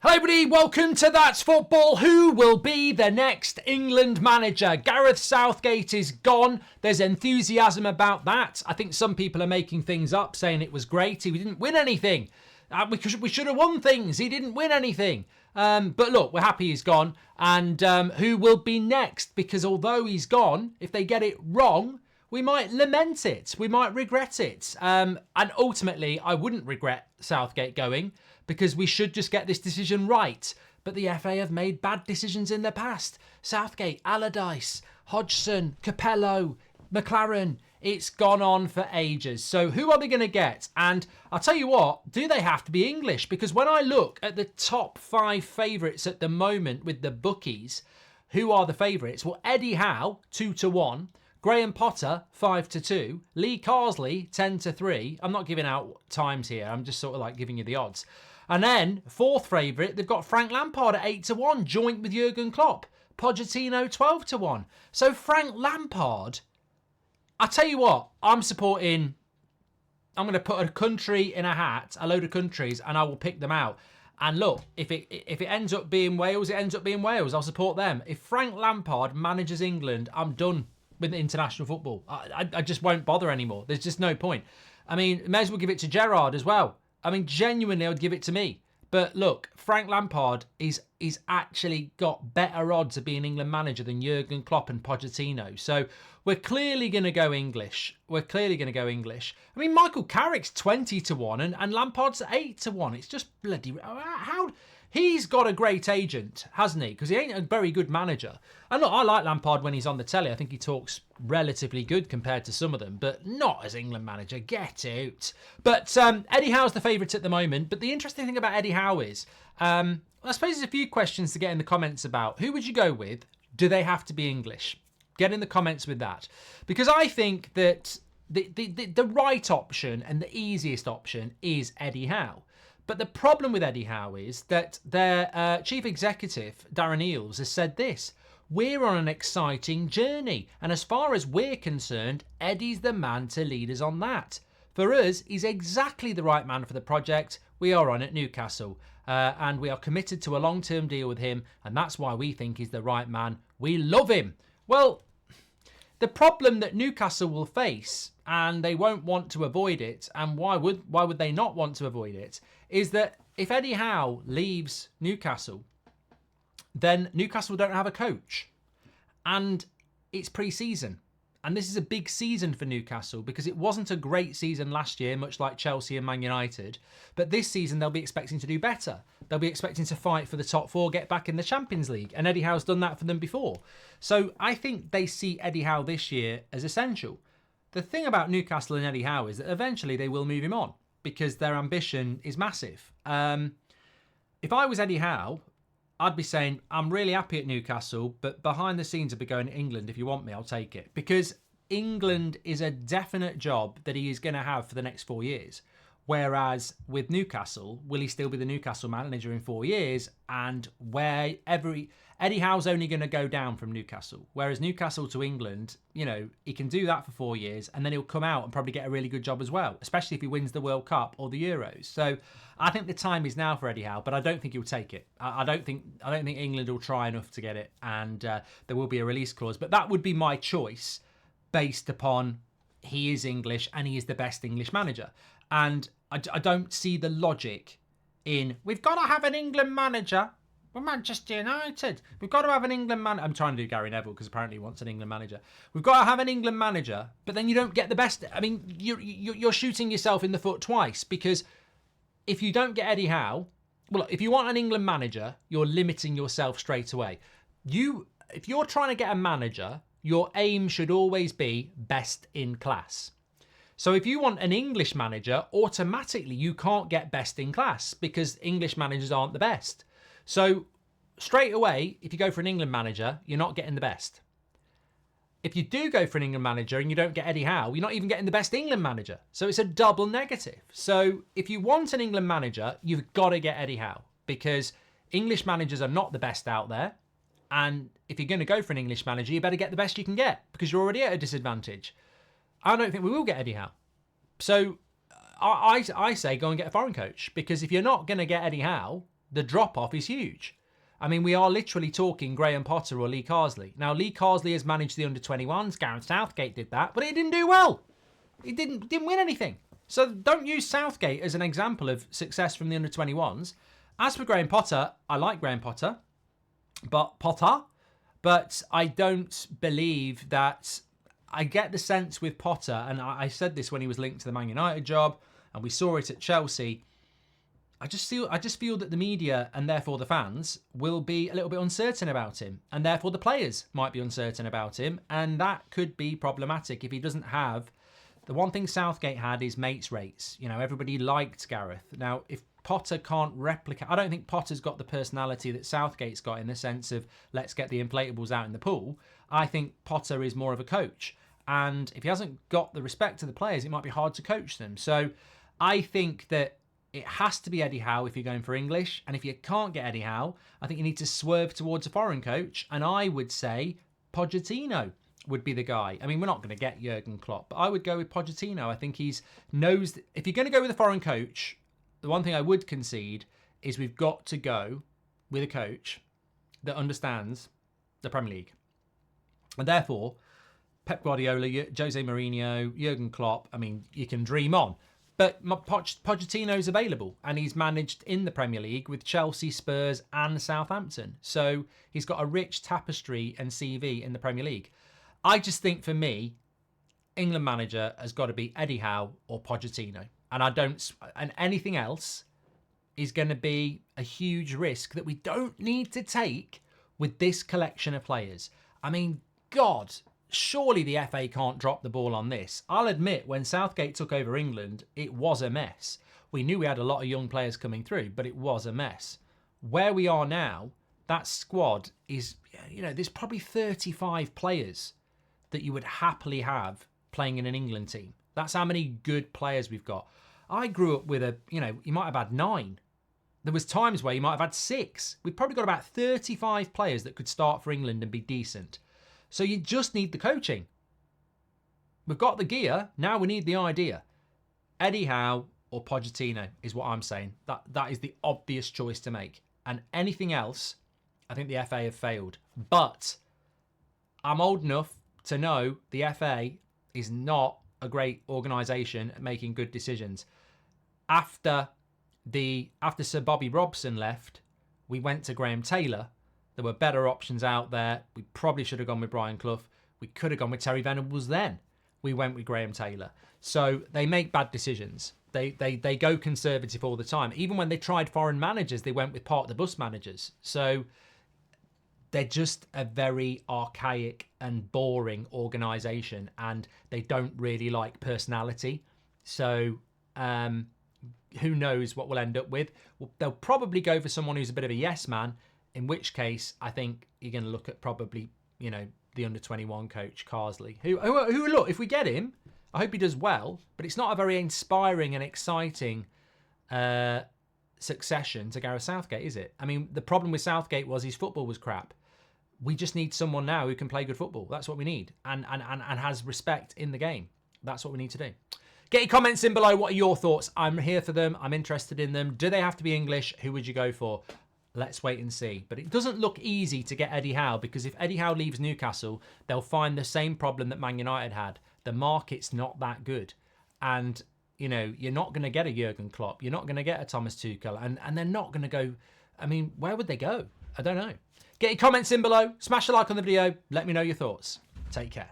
Hello everybody, welcome to That's Football. Who will be the next England manager? Gareth Southgate is gone. There's enthusiasm about that. I think some people are making things up, saying it was great. He didn't win anything. We should have won things. He didn't win anything. But look, we're happy he's gone. And who will be next? Because although he's gone, if they get it wrong, we might lament it. We might regret it. And ultimately, I wouldn't regret Southgate going, because we should just get this decision right. But the FA have made bad decisions in the past. Southgate, Allardyce, Hodgson, Capello, McLaren. It's gone on for ages. So who are they going to get? And I'll tell you what, do they have to be English? Because when I look at the top 5 favourites at the moment with the bookies, who are the favourites? Well, Eddie Howe, 2-1. Graham Potter, 5-2. Lee Carsley, 10-3. I'm not giving out times here. I'm just sort of like giving you the odds. And then, 4th favourite, they've got Frank Lampard at 8-1, joint with Jurgen Klopp. Pochettino, 12-1. So Frank Lampard, I tell you what, I'm going to put a country in a hat, a load of countries, and I will pick them out. And look, if it ends up being Wales, it ends up being Wales. I'll support them. If Frank Lampard manages England, I'm done with international football. I just won't bother anymore. There's just no point. I mean, may as well give it to Gerrard as well. I mean, genuinely, I would give it to me. But look, Frank Lampard is actually got better odds of being England manager than Jurgen Klopp and Pochettino. So we're clearly going to go English. I mean, Michael Carrick's 20-1 and Lampard's 8-1. It's just bloody... How... He's got a great agent, hasn't he? Because he ain't a very good manager. And look, I like Lampard when he's on the telly. I think he talks relatively good compared to some of them, but not as England manager. Get out. But Eddie Howe's the favourite at the moment. But the interesting thing about Eddie Howe is, I suppose there's a few questions to get in the comments about. Who would you go with? Do they have to be English? Get in the comments with that. Because I think that the right option and the easiest option is Eddie Howe. But the problem with Eddie Howe is that their chief executive, Darren Eales, has said this: we're on an exciting journey. And as far as we're concerned, Eddie's the man to lead us on that. For us, he's exactly the right man for the project we are on at Newcastle. And we are committed to a long-term deal with him. And that's why we think he's the right man. We love him. Well, the problem that Newcastle will face, and they won't want to avoid it, and why would they not want to avoid it, is that if Eddie Howe leaves Newcastle, then Newcastle don't have a coach. And it's pre-season. And this is a big season for Newcastle because it wasn't a great season last year, much like Chelsea and Man United. But this season, they'll be expecting to do better. They'll be expecting to fight for the top 4, get back in the Champions League. And Eddie Howe's done that for them before. So I think they see Eddie Howe this year as essential. The thing about Newcastle and Eddie Howe is that eventually they will move him on because their ambition is massive. If I was Eddie Howe, I'd be saying, I'm really happy at Newcastle, but behind the scenes I'd be going to England. If you want me, I'll take it. Because England is a definite job that he is going to have for the next 4 years. Whereas with Newcastle, will he still be the Newcastle manager in 4 years? And Eddie Howe's only going to go down from Newcastle. Whereas Newcastle to England, you know, he can do that for 4 years and then he'll come out and probably get a really good job as well, especially if he wins the World Cup or the Euros. So I think the time is now for Eddie Howe, but I don't think he'll take it. I don't think England will try enough to get it, and there will be a release clause. But that would be my choice based upon he is English and he is the best English manager. And I don't see the logic in, we've got to have an England manager. We're Manchester United. We've got to have an England manager. I'm trying to do Gary Neville because apparently he wants an England manager. We've got to have an England manager, but then you don't get the best. I mean, you're shooting yourself in the foot twice, because if you don't get Eddie Howe, well, if you want an England manager, you're limiting yourself straight away. If you're trying to get a manager, your aim should always be best in class. So if you want an English manager, automatically you can't get best in class because English managers aren't the best. So straight away, if you go for an England manager, you're not getting the best. If you do go for an England manager and you don't get Eddie Howe, you're not even getting the best England manager. So it's a double negative. So if you want an England manager, you've got to get Eddie Howe, because English managers are not the best out there. And if you're going to go for an English manager, you better get the best you can get, because you're already at a disadvantage. I don't think we will get Eddie Howe. So I say go and get a foreign coach, because if you're not going to get Eddie Howe, the drop-off is huge. I mean, we are literally talking Graham Potter or Lee Carsley. Now, Lee Carsley has managed the under-21s. Gareth Southgate did that, but he didn't do well. He didn't win anything. So don't use Southgate as an example of success from the under-21s. As for Graham Potter, I like Graham Potter, but I don't believe that. I get the sense with Potter, and I said this when he was linked to the Man United job, and we saw it at Chelsea. I just feel that the media and therefore the fans will be a little bit uncertain about him, and therefore the players might be uncertain about him, and that could be problematic if he doesn't have. The one thing Southgate had is mates rates. You know, everybody liked Gareth. Now, if Potter can't replicate, I don't think Potter's got the personality that Southgate's got in the sense of let's get the inflatables out in the pool. I think Potter is more of a coach, and if he hasn't got the respect of the players, it might be hard to coach them. So I think that it has to be Eddie Howe if you're going for English. And if you can't get Eddie Howe, I think you need to swerve towards a foreign coach. And I would say Pochettino would be the guy. I mean, we're not going to get Jurgen Klopp, but I would go with Pochettino. I think if you're going to go with a foreign coach, the one thing I would concede is we've got to go with a coach that understands the Premier League. And therefore, Pep Guardiola, Jose Mourinho, Jurgen Klopp, I mean, you can dream on. But Pochettino's available, and he's managed in the Premier League with Chelsea, Spurs and Southampton. So he's got a rich tapestry and CV in the Premier League. I just think for me, England manager has got to be Eddie Howe or Pochettino. And anything else is going to be a huge risk that we don't need to take with this collection of players. I mean, God, surely the FA can't drop the ball on this. I'll admit, when Southgate took over England, it was a mess. We knew we had a lot of young players coming through, but it was a mess. Where we are now, that squad is, there's probably 35 players that you would happily have playing in an England team. That's how many good players we've got. I grew up with you might have had 9. There was times where you might have had 6. We've probably got about 35 players that could start for England and be decent. So you just need the coaching. We've got the gear, now we need the idea. Eddie Howe or Pochettino is what I'm saying. That is the obvious choice to make. And anything else, I think the FA have failed. But I'm old enough to know the FA is not a great organisation at making good decisions. After Sir Bobby Robson left, we went to Graham Taylor. There were better options out there. We probably should have gone with Brian Clough. We could have gone with Terry Venables then. We went with Graham Taylor. So they make bad decisions. They go conservative all the time. Even when they tried foreign managers, they went with part of the bus managers. So they're just a very archaic and boring organisation, and they don't really like personality. So who knows what we'll end up with. They'll probably go for someone who's a bit of a yes man, in which case I think you're going to look at probably, the under-21 coach, Carsley, who look, if we get him, I hope he does well, but it's not a very inspiring and exciting succession to Gareth Southgate, is it? I mean, the problem with Southgate was his football was crap. We just need someone now who can play good football. That's what we need, and has respect in the game. That's what we need to do. Get your comments in below. What are your thoughts? I'm here for them. I'm interested in them. Do they have to be English? Who would you go for? Let's wait and see. But it doesn't look easy to get Eddie Howe, because if Eddie Howe leaves Newcastle, they'll find the same problem that Man United had. The market's not that good. And, you're not going to get a Jurgen Klopp. You're not going to get a Thomas Tuchel. And they're not going to go... I mean, where would they go? I don't know. Get your comments in below. Smash a like on the video. Let me know your thoughts. Take care.